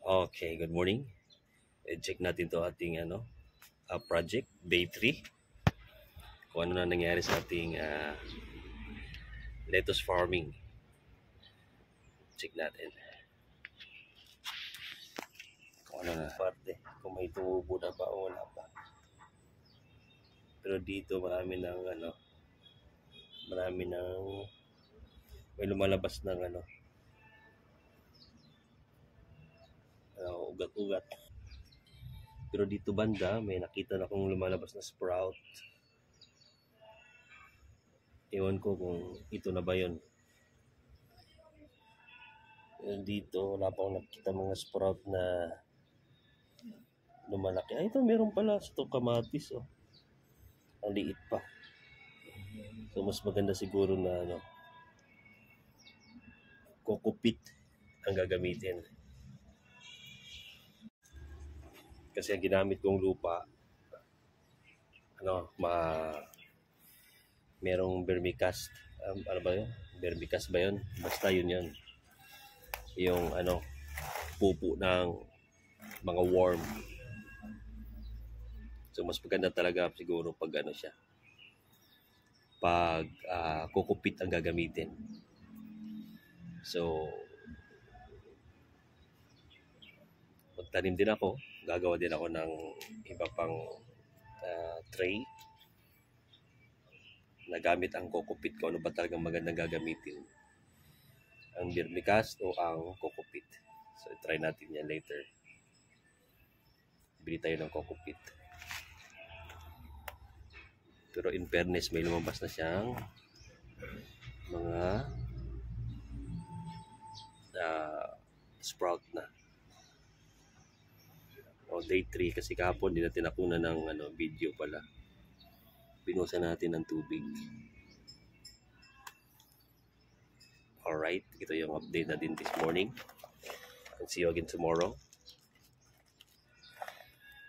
Okay, good morning. Check natin to ating project, day 3. Kung ano na nangyari sa ating lettuce farming. Check natin. Kung ano na parte. Kung may tumubo na ba o wala pa. Pero dito marami ng may lumalabas ng ugat-ugat. Pero dito banda, may nakita na akong lumalabas na sprout. Ewan ko kung ito na ba yun. Dito, wala pa akong nakita mga sprout na lumalaki. Ay, ito meron pala. Ito kamatis, oh. Ang liit pa. So, mas maganda siguro na coco peat ang gagamitin. Kasi ang ginamit kong lupa, merong vermicast. Ano ba yun? Vermicast ba yun? Basta yun. Yung pupo ng mga worm. So, mas maganda talaga siguro pag siya. Pag coco peat ang gagamitin. So, magtanim din ako. Gagawa din ako ng iba pang tray na gamit ang coco peat. Kung ano ba talagang magandang gagamitin. Ang vermicast o ang coco peat. So, try natin yan later. Bili tayo ng coco peat. Pero in fairness, may lumabas na siyang mga sprout na. O day 3 kasi kahapon din natin nakunan ng video pala. Binuhusan natin ng tubig. Alright, ito yung update natin this morning. And see you again tomorrow.